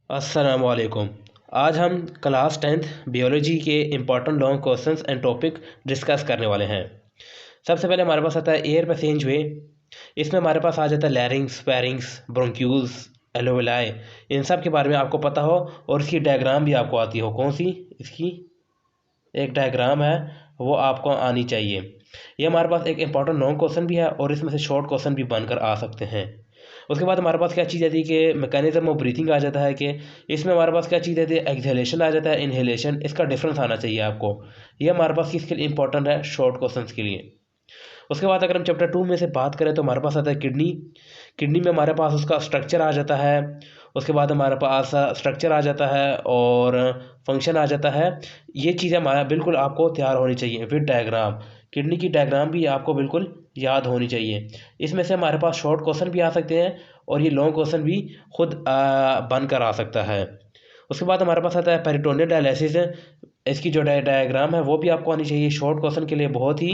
अस्सलामुअलैकुम। आज हम क्लास 10th बियोलॉजी के important long questions and topic discuss करने वाले हैं। सबसे पहले हमारे पास आता है एयर पैसेज वे। इसमें हमारे पास आ जाता है लैरिंग्स, फेरिंग्स, ब्रोंक्यूल्स, एलोवेलाई। इन सब के बारे में आपको पता हो और इसकी डायग्राम भी आपको आती हो। कौन सी? इसकी एक डायग्राम है, वो आपको आनी चाहिए। ये हमारे पास एक इंपॉर्टेंट लॉन्ग क्वेश्चन भी है और इसमें से शॉर्ट क्वेश्चन भी बनकर आ सकते हैं। उसके बाद हमारे पास क्या चीज़ आती है कि मैकेनिज्म ऑफ ब्रीथिंग आ जाता है कि इसमें हमारे पास क्या चीज़ आती है, एक्सहेलेशन आ जाता है, इनहेलेशन। इसका डिफरेंस आना चाहिए आपको। ये हमारे पास किसके लिए इंपॉर्टेंट है? शॉर्ट क्वेश्चन के लिए। उसके बाद अगर हम चैप्टर 2 में से बात करें तो हमारे पास आता है किडनी। किडनी में हमारे पास उसका स्ट्रक्चर आ जाता है। उसके बाद हमारे पास स्ट्रक्चर आ जाता है और फंक्शन आ जाता है। ये चीज़ें हमारा बिल्कुल आपको तैयार होनी चाहिए विद डायग्राम। किडनी की डायग्राम भी आपको बिल्कुल याद होनी चाहिए। इसमें से हमारे पास शॉर्ट क्वेश्चन भी आ सकते हैं और ये लॉन्ग क्वेश्चन भी खुद बनकर आ सकता है। उसके बाद हमारे पास आता है पेरिटोनियल डायलिसिस। इसकी जो डायग्राम है वो भी आपको आनी चाहिए। शॉर्ट क्वेश्चन के लिए बहुत ही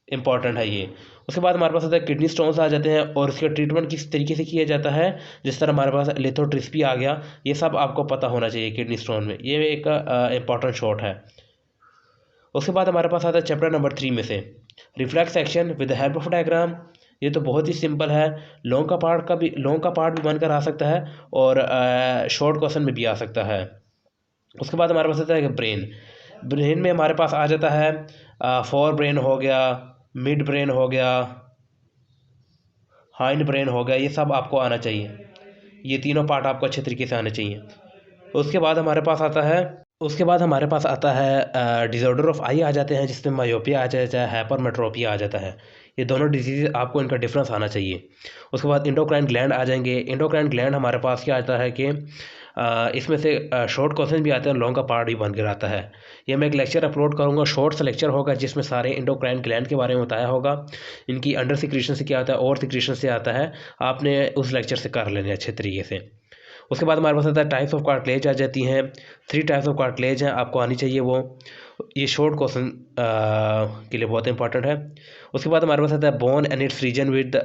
इंपॉर्टेंट है ये। उसके बाद हमारे पास आता है किडनी स्टोन्स आ जाते हैं और उसका ट्रीटमेंट किस तरीके से किया जाता है। जिस तरह हमारे पास लिथोट्रिप्सी आ गया, ये सब आपको पता होना चाहिए किडनी स्टोन में। ये एक इंपॉर्टेंट शॉर्ट है। उसके बाद हमारे पास आता है चैप्टर नंबर 3 में से reflex action with the help of diagram. ये तो बहुत ही सिंपल है। लॉन्ग का पार्ट भी बनकर आ सकता है और शॉर्ट क्वेश्चन में भी आ सकता है। उसके बाद हमारे पास आता है ब्रेन। ब्रेन में हमारे पास आ जाता है फोर ब्रेन हो गया, मिड ब्रेन हो गया, हाइंड ब्रेन हो गया। ये सब आपको आना चाहिए। ये तीनों पार्ट आपको अच्छे तरीके से आने चाहिए। उसके बाद हमारे पास आता है डिसऑर्डर ऑफ आई आ जाते हैं, जिसमें मायोपिया आ जाता है, हाइपरमेट्रोपिया आ जाता है। ये दोनों डिजीज आपको इनका डिफरेंस आना चाहिए। उसके बाद इंडोक्राइन ग्लैंड आ जाएंगे। इंडोक्राइन ग्लैंड हमारे पास क्या आता है कि इसमें से शॉर्ट क्वेश्चन भी आते हैं, लॉन्ग का पार्ट भी बनकर आता है। ये मैं एक लेक्चर अपलोड करूँगा, शॉर्ट सा लेक्चर होगा जिसमें सारे इंडोक्राइन ग्लैंड के बारे में बताया होगा। इनकी अंडर सिक्रीशन से क्या आता है, ओवर सिक्रीशन से आता है। आपने उस लेक्चर से कर लेने अच्छे तरीके से। उसके बाद हमारे पास आता है टाइप्स ऑफ कार्टिलेज आ जाती हैं। 3 टाइप्स ऑफ कार्टिलेज हैं, आपको आनी चाहिए वो। ये शॉर्ट क्वेश्चन के लिए बहुत इंपॉर्टेंट है। उसके बाद हमारे पास आता है bone and its region with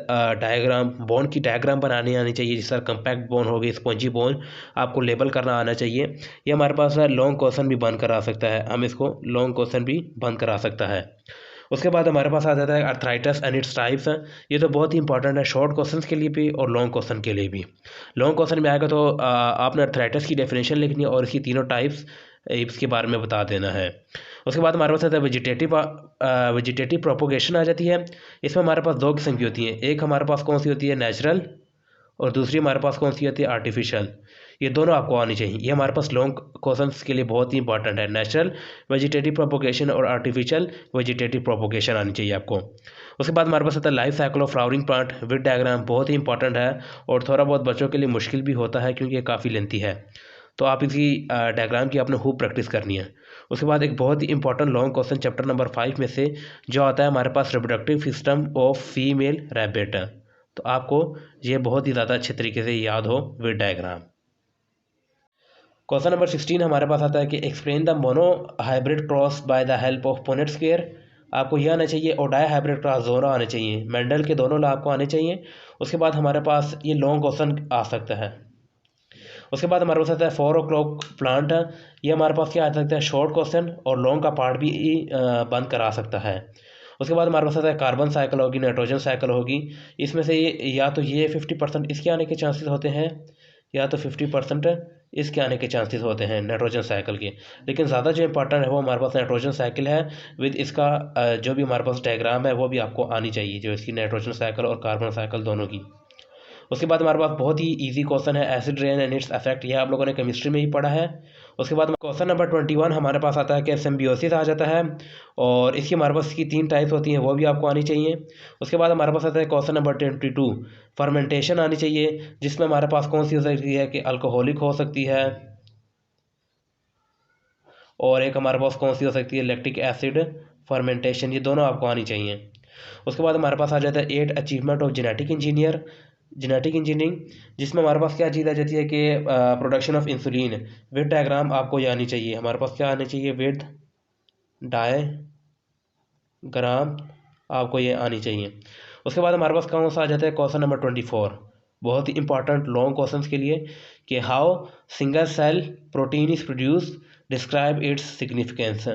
diagram. Bone की डायग्राम बनानी आनी चाहिए, जिस तरह कंपैक्ट बोन होगी, स्पॉन्जी बोन, आपको लेबल करना आना चाहिए। ये हमारे पास लॉन्ग क्वेश्चन भी बन कर आ सकता है। हम इसको लॉन्ग क्वेश्चन भी बन कर आ सकता है। उसके बाद हमारे पास आ जाता है अर्थराइटस एंड इट्स टाइप्स। ये तो बहुत ही इंपॉर्टेंट है शॉर्ट क्वेश्चन के लिए भी और लॉन्ग क्वेश्चन के लिए भी। लॉन्ग क्वेश्चन में आएगा तो आपने अर्थराइटस की डेफिनेशन लिखनी है और इसकी तीनों टाइप्स इसके बारे में बता देना है। उसके बाद हमारे पास आता है वेजिटेटिव प्रोपोगेशन आ जाती है। इसमें हमारे पास 2 किस्म की होती है। एक हमारे पास कौन सी होती है, नेचुरल, और दूसरी हमारे पास कौन सी होती है, आर्टिफिशियल। ये दोनों आपको आनी चाहिए। ये हमारे पास लॉन्ग क्वेश्चंस के लिए बहुत ही इंपॉर्टेंट है। नेचुरल वेजिटेटिव प्रोपोगेशन और आर्टिफिशियल वेजिटेटिव प्रोपोगेशन आनी चाहिए आपको। उसके बाद हमारे पास आता है life cycle of flowering plant with diagram. बहुत ही इंपॉर्टेंट है और थोड़ा बहुत बच्चों के लिए मुश्किल भी होता है क्योंकि ये काफ़ी लेंथी है। तो आप इसकी डायग्राम की आपने खूब प्रैक्टिस करनी है। उसके बाद एक बहुत ही important long question chapter number 5 में से जो आता है हमारे पास reproductive system of female rabbit. तो आपको ये बहुत ही ज़्यादा अच्छे तरीके से याद हो विद डायग्राम। क्वेश्चन नंबर 16 हमारे पास आता है कि explain the mono hybrid cross by the help of Punnett square. आपको ये आना चाहिए और डाई हाइब्रिड क्रॉस दोनों आने चाहिए। मेंडल के दोनों आपको आने चाहिए। उसके बाद हमारे पास ये लॉन्ग क्वेश्चन आ सकता है। उसके बाद हमारे पास आता है 4 o'clock प्लांट। ये हमारे पास क्या आ सकता है, शॉर्ट क्वेश्चन और लॉन्ग का पार्ट भी बंद करा सकता है। उसके बाद हमारे पास आता है कार्बन साइकिल होगी, नाइट्रोजन साइकिल होगी। इसमें से ये या तो ये 50% इसके आने के चांसेस होते हैं या तो 50% इसके आने के चांसेस होते हैं नाइट्रोजन साइकिल के। लेकिन ज़्यादा जो इंपॉर्टेंट है वो हमारे पास नाइट्रोजन साइकिल है विद इसका जो भी हमारे पास डायग्राम है वो भी आपको आनी चाहिए, जो इसकी नाइट्रोजन साइकिल और कार्बन साइकिल दोनों की। उसके बाद हमारे पास बहुत ही इजी क्वेश्चन है acid rain and its effect. यह आप लोगों ने केमिस्ट्री में ही पढ़ा है। उसके बाद क्वेश्चन नंबर 21 हमारे पास आता है कि सिम्बियोसिस आ जाता है और इसकी हमारे पास इसकी 3 टाइप्स होती हैं, वो भी आपको आनी चाहिए। उसके बाद हमारे पास आता है क्वेश्चन नंबर 22 फर्मेंटेशन आनी चाहिए, जिसमें हमारे पास कौन सी हो सकती है कि अल्कोहलिक हो सकती है और एक हमारे पास कौन सी हो सकती है, लैक्टिक एसिड फर्मेंटेशन। ये दोनों आपको आनी चाहिए। उसके बाद हमारे पास आ जाता है 8 अचीवमेंट ऑफ जेनेटिक इंजीनियरिंग, जिसमें हमारे पास क्या चीज़ आ जाती है कि production of insulin with diagram आपको ये आनी चाहिए। हमारे पास क्या आनी चाहिए, विद डायग्राम आपको ये आनी चाहिए। उसके बाद हमारे पास कौन सा आ जाता है क्वेश्चन नंबर 24 बहुत ही इंपॉर्टेंट लॉन्ग क्वेश्चंस के लिए कि how single cell protein is produce, describe its significance.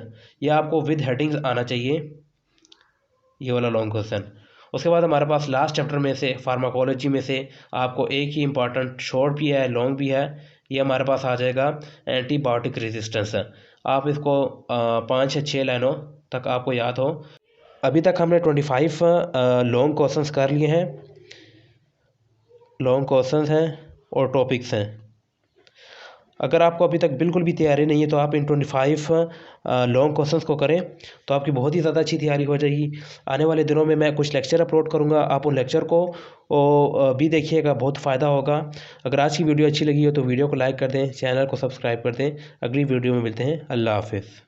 यह आपको विद हेडिंग्स आना चाहिए, ये वाला लॉन्ग क्वेश्चन। उसके बाद हमारे पास लास्ट चैप्टर में से फार्माकोलॉजी में से आपको एक ही इम्पॉर्टेंट शॉर्ट भी है लॉन्ग भी है, ये हमारे पास आ जाएगा एंटीबायोटिक रेजिस्टेंस। आप इसको 5 या 6 लाइनों तक आपको याद हो। अभी तक हमने 25 लॉन्ग क्वेश्चंस कर लिए हैं, लॉन्ग क्वेश्चंस हैं और टॉपिक्स हैं। अगर आपको अभी तक बिल्कुल भी तैयारी नहीं है तो आप इन 25 लॉन्ग क्वेश्चंस को करें तो आपकी बहुत ही ज़्यादा अच्छी तैयारी हो जाएगी। आने वाले दिनों में मैं कुछ लेक्चर अपलोड करूंगा, आप उन लेक्चर को भी देखिएगा, बहुत फ़ायदा होगा। अगर आज की वीडियो अच्छी लगी हो तो वीडियो को लाइक कर दें, चैनल को सब्सक्राइब कर दें। अगली वीडियो में मिलते हैं। अल्लाह हाफिज़।